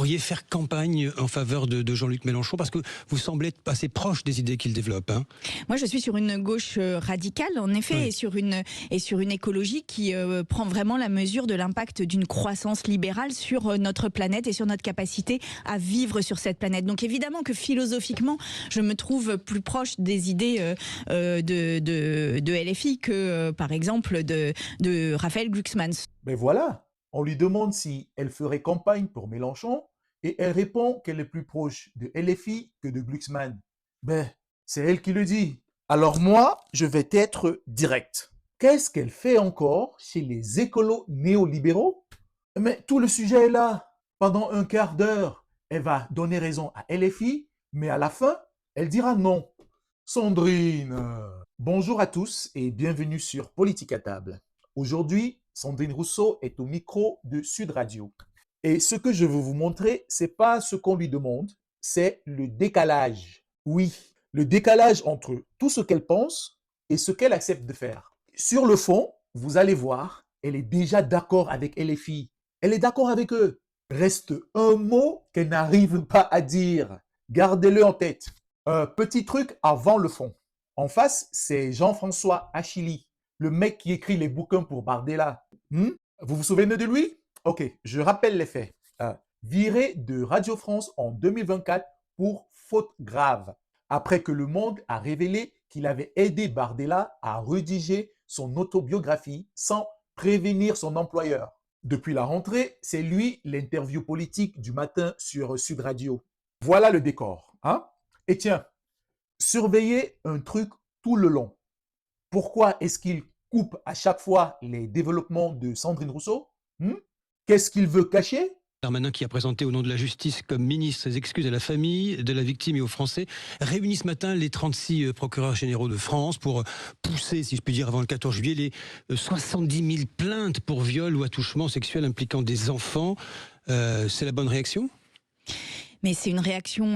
pourriez faire campagne en faveur de Jean-Luc Mélenchon parce que vous semblez être assez proche des idées qu'il développe. Hein. Moi, je suis sur une gauche radicale, en effet, Oui. et sur une écologie qui prend vraiment la mesure de l'impact d'une croissance libérale sur notre planète et sur notre capacité à vivre sur cette planète. Donc évidemment que philosophiquement, je me trouve plus proche des idées de LFI que, par exemple, de Raphaël Glucksmann. Mais voilà, on lui demande si elle ferait campagne pour Mélenchon et elle répond qu'elle est plus proche de LFI que de Glucksmann. Ben, c'est elle qui le dit. Alors moi, je vais être direct. Qu'est-ce qu'elle fait encore chez les écolos néolibéraux? Mais tout le sujet est là. Pendant un quart d'heure, elle va donner raison à LFI, mais à la fin, elle dira non. Sandrine. Bonjour à tous et bienvenue sur Politique à table. Aujourd'hui, Sandrine Rousseau est au micro de Sud Radio. Et ce que je veux vous montrer, c'est pas ce qu'on lui demande, c'est le décalage. Oui, le décalage entre tout ce qu'elle pense et ce qu'elle accepte de faire. Sur le fond, vous allez voir, elle est déjà d'accord avec LFI. Elle est d'accord avec eux. Reste un mot qu'elle n'arrive pas à dire. Gardez-le en tête. Un petit truc avant le fond. En face, c'est Jean-François Achille, le mec qui écrit les bouquins pour Bardella. Vous vous souvenez de lui? Ok, je rappelle les faits. Viré de Radio France en 2024 pour faute grave, après que Le Monde a révélé qu'il avait aidé Bardella à rédiger son autobiographie sans prévenir son employeur. Depuis la rentrée, c'est lui l'interview politique du matin sur Sud Radio. Voilà le décor. Hein? Et tiens, surveillez un truc tout le long. Pourquoi est-ce qu'il coupe à chaque fois les développements de Sandrine Rousseau? Qu'est-ce qu'il veut cacher? Darmanin, qui a présenté au nom de la justice comme ministre ses excuses à la famille de la victime et aux Français, réunit ce matin les 36 procureurs généraux de France pour pousser, si je puis dire, avant le 14 juillet, les 70 000 plaintes pour viol ou attouchement sexuel impliquant des enfants. C'est la bonne réaction ? Mais c'est une réaction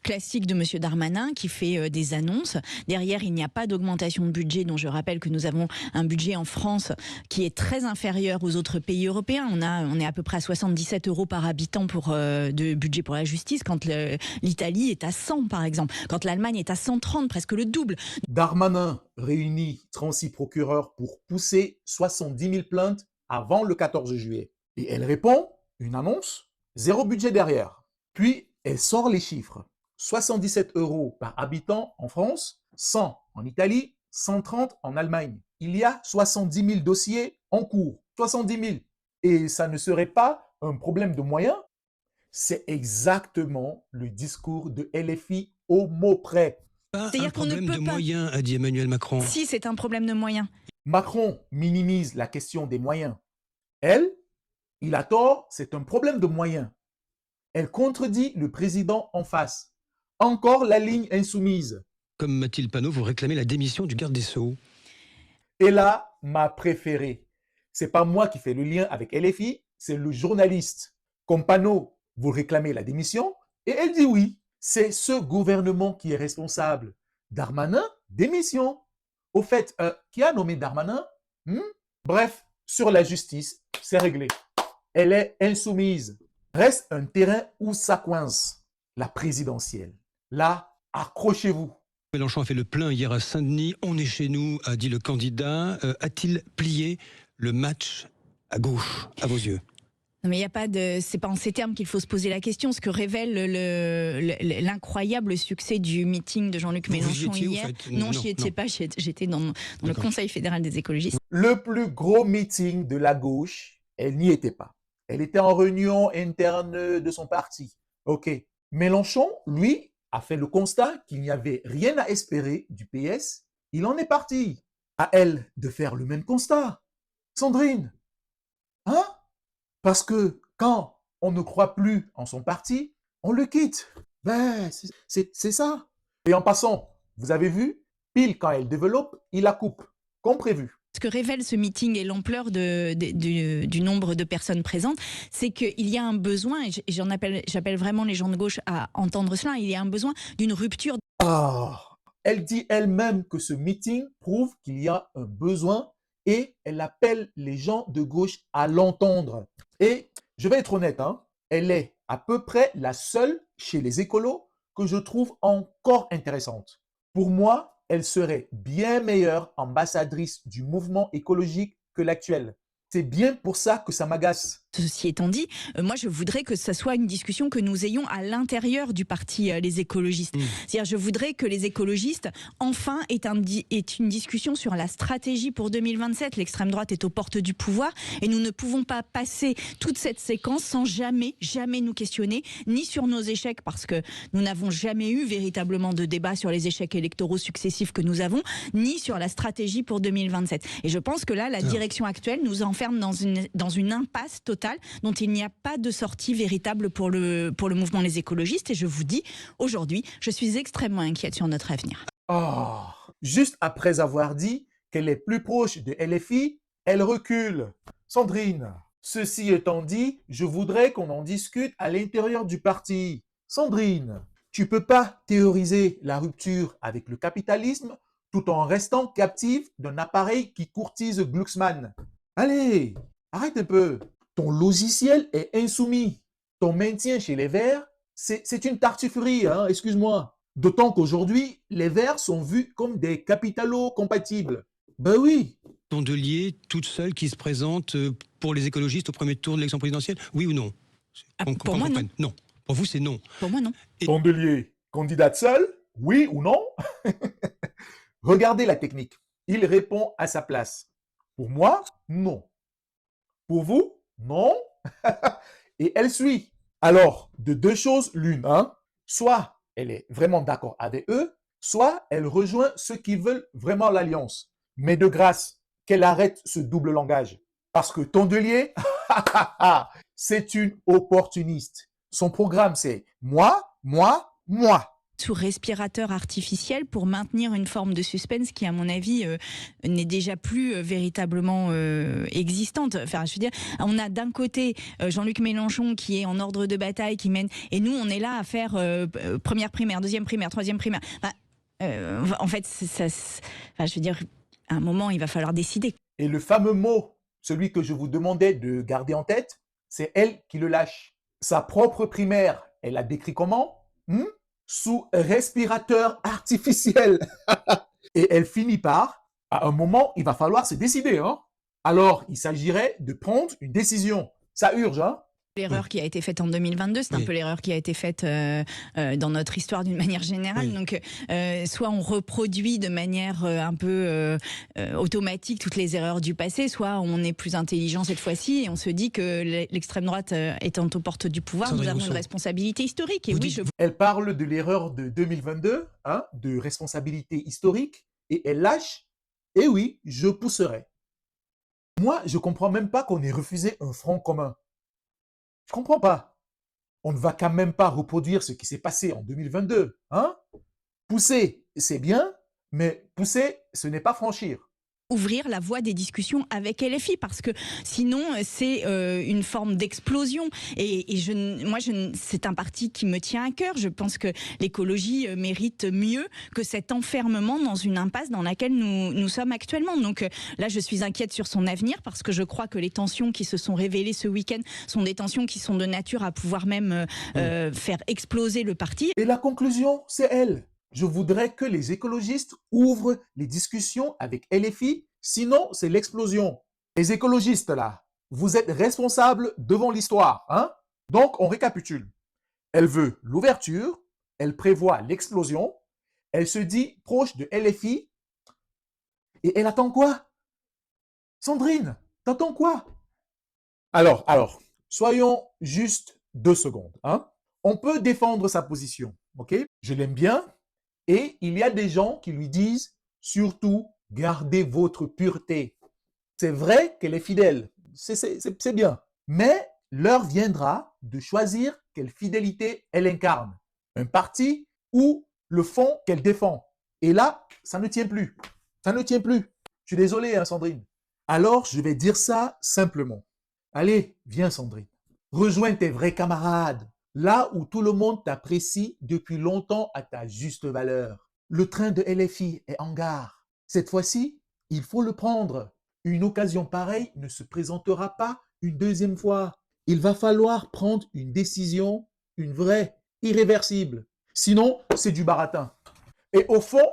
classique de M. Darmanin qui fait des annonces. Derrière, il n'y a pas d'augmentation de budget, dont je rappelle que nous avons un budget en France qui est très inférieur aux autres pays européens. On est à peu près à 77 € par habitant de budget pour la justice, quand l'Italie est à 100 par exemple, quand l'Allemagne est à 130, presque le double. Darmanin réunit 36 procureurs pour pousser 70 000 plaintes avant le 14 juillet. Et elle répond, une annonce, zéro budget derrière. Puis, elle sort les chiffres. 77 € par habitant en France, 100 en Italie, 130 en Allemagne. Il y a 70 000 dossiers en cours. 70 000. Et ça ne serait pas un problème de moyens? C'est exactement le discours de LFI au mot près. Pas un problème de moyens, a dit Emmanuel Macron. Si, c'est un problème de moyens. Macron minimise la question des moyens. Elle, il a tort, c'est un problème de moyens. Elle contredit le président en face. Encore la ligne insoumise. Comme Mathilde Panot, vous réclamez la démission du garde des Sceaux. Et là, ma préférée. C'est pas moi qui fais le lien avec LFI, c'est le journaliste. Comme Panot, vous réclamez la démission et elle dit oui. C'est ce gouvernement qui est responsable. Darmanin, démission. Au fait, qui a nommé Darmanin? Bref, sur la justice, c'est réglé. Elle est insoumise. Reste un terrain où ça coince, la présidentielle. Là, accrochez-vous. Mélenchon a fait le plein hier à Saint-Denis. On est chez nous, a dit le candidat. A-t-il plié le match à gauche, à vos yeux? Non, mais c'est pas en ces termes qu'il faut se poser la question. Ce que révèle l'incroyable succès du meeting de Jean-Luc Mélenchon hier. Non, j'y étais pas. J'étais dans le Conseil fédéral des écologistes. Le plus gros meeting de la gauche, elle n'y était pas. Elle était en réunion interne de son parti. Ok. Mélenchon, lui, a fait le constat qu'il n'y avait rien à espérer du PS. Il en est parti. À elle de faire le même constat. Sandrine, hein? Parce que quand on ne croit plus en son parti, on le quitte. Ben, c'est ça. Et en passant, vous avez vu, pile quand elle développe, il la coupe, comme prévu. Ce que révèle ce meeting et l'ampleur du nombre de personnes présentes, c'est qu'il y a un besoin, et j'appelle vraiment les gens de gauche à entendre cela, il y a un besoin d'une rupture. Elle dit elle-même que ce meeting prouve qu'il y a un besoin et elle appelle les gens de gauche à l'entendre. Et je vais être honnête, elle est à peu près la seule chez les écolos que je trouve encore intéressante. Pour moi, elle serait bien meilleure ambassadrice du mouvement écologique que l'actuelle. C'est bien pour ça que ça m'agace. Ceci étant dit, moi je voudrais que ça soit une discussion que nous ayons à l'intérieur du parti les écologistes. C'est-à-dire je voudrais que les écologistes enfin aient une discussion sur la stratégie pour 2027. L'extrême droite est aux portes du pouvoir et nous ne pouvons pas passer toute cette séquence sans jamais nous questionner, ni sur nos échecs parce que nous n'avons jamais eu véritablement de débat sur les échecs électoraux successifs que nous avons, ni sur la stratégie pour 2027. Et je pense que là, la direction actuelle nous enferme dans une impasse totale dont il n'y a pas de sortie véritable pour le mouvement Les Écologistes. Et je vous dis, aujourd'hui, je suis extrêmement inquiète sur notre avenir. Oh, juste après avoir dit qu'elle est plus proche de LFI, elle recule. Sandrine, ceci étant dit, je voudrais qu'on en discute à l'intérieur du parti. Sandrine, tu peux pas théoriser la rupture avec le capitalisme tout en restant captive d'un appareil qui courtise Glucksmann. Allez, arrête un peu. Ton logiciel est insoumis. Ton maintien chez les Verts, c'est une tartufferie, hein, excuse-moi. D'autant qu'aujourd'hui, les Verts sont vus comme des capitalos compatibles. Ben oui. Tondelier, toute seule, qui se présente pour les écologistes au premier tour de l'élection présidentielle, oui ou non? Pour moi, non. Non. Pour vous, c'est non. Pour moi, non. Tondelier, candidate seule, oui ou non? Regardez la technique. Il répond à sa place. Pour moi, non. Pour vous, non. Et elle suit. Alors, de deux choses l'une, hein. Soit elle est vraiment d'accord avec eux, soit elle rejoint ceux qui veulent vraiment l'alliance. Mais de grâce, qu'elle arrête ce double langage. Parce que Tondelier, c'est une opportuniste. Son programme, c'est moi, moi, moi. Sous respirateur artificiel pour maintenir une forme de suspense qui, à mon avis, n'est déjà plus véritablement existante. Enfin, je veux dire, on a d'un côté Jean-Luc Mélenchon qui est en ordre de bataille, qui mène, et nous, on est là à faire première primaire, deuxième primaire, troisième primaire. Enfin, en fait, je veux dire, à un moment, il va falloir décider. Et le fameux mot, celui que je vous demandais de garder en tête, c'est elle qui le lâche. Sa propre primaire, elle l'a décrit comment? Sous respirateur artificiel. Et elle finit par, à un moment, il va falloir se décider. Hein. Alors, il s'agirait de prendre une décision. Ça urge, hein. L'erreur qui a été faite en 2022, c'est un peu l'erreur qui a été faite dans notre histoire d'une manière générale. Donc, soit on reproduit de manière un peu automatique toutes les erreurs du passé, soit on est plus intelligent cette fois-ci et on se dit que l'extrême droite étant aux portes du pouvoir, nous avons une responsabilité historique. Et Elle parle de l'erreur de 2022, hein, de responsabilité historique, et elle lâche. Et oui, je pousserai. Moi, je comprends même pas qu'on ait refusé un front commun. Je comprends pas. On ne va quand même pas reproduire ce qui s'est passé en 2022. Hein? Pousser, c'est bien, mais pousser, ce n'est pas franchir. Ouvrir la voie des discussions avec LFI parce que sinon c'est une forme d'explosion et c'est un parti qui me tient à cœur. Je pense que l'écologie mérite mieux que cet enfermement dans une impasse dans laquelle nous sommes actuellement. Donc là je suis inquiète sur son avenir parce que je crois que les tensions qui se sont révélées ce week-end sont des tensions qui sont de nature à pouvoir même faire exploser le parti. Et la conclusion, c'est elle. Je voudrais que les écologistes ouvrent les discussions avec LFI, sinon c'est l'explosion. Les écologistes, là, vous êtes responsables devant l'histoire. Hein? Donc, on récapitule. Elle veut l'ouverture, elle prévoit l'explosion, elle se dit proche de LFI, et elle attend quoi? Sandrine, t'attends quoi? Alors, soyons juste 2 secondes. Hein? On peut défendre sa position, ok? Je l'aime bien. Et il y a des gens qui lui disent, surtout, gardez votre pureté. C'est vrai qu'elle est fidèle, c'est bien. Mais l'heure viendra de choisir quelle fidélité elle incarne. Un parti ou le fond qu'elle défend. Et là, ça ne tient plus. Ça ne tient plus. Je suis désolé, hein, Sandrine. Alors, je vais dire ça simplement. Allez, viens, Sandrine. Rejoins tes vrais camarades. Là où tout le monde t'apprécie depuis longtemps à ta juste valeur. Le train de LFI est en gare. Cette fois-ci, il faut le prendre. Une occasion pareille ne se présentera pas une deuxième fois. il va falloir prendre une décision, une vraie, irréversible. Sinon, c'est du baratin. Et au fond,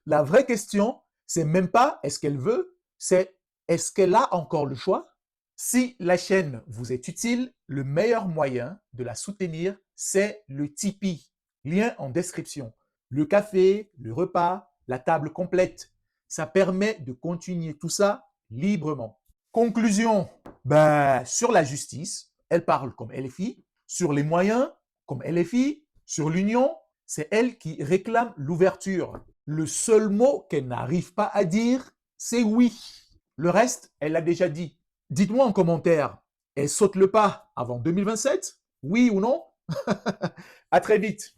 la vraie question, c'est même pas est-ce qu'elle veut, c'est est-ce qu'elle a encore le choix? Si la chaîne vous est utile, le meilleur moyen de la soutenir, c'est le Tipeee. Lien en description. Le café, le repas, la table complète. Ça permet de continuer tout ça librement. Conclusion, sur la justice, elle parle comme LFI. Sur les moyens, comme LFI. Sur l'union, c'est elle qui réclame l'ouverture. Le seul mot qu'elle n'arrive pas à dire, c'est oui. Le reste, elle l'a déjà dit. Dites-moi en commentaire, elle saute le pas avant 2027? Oui ou non? À très vite.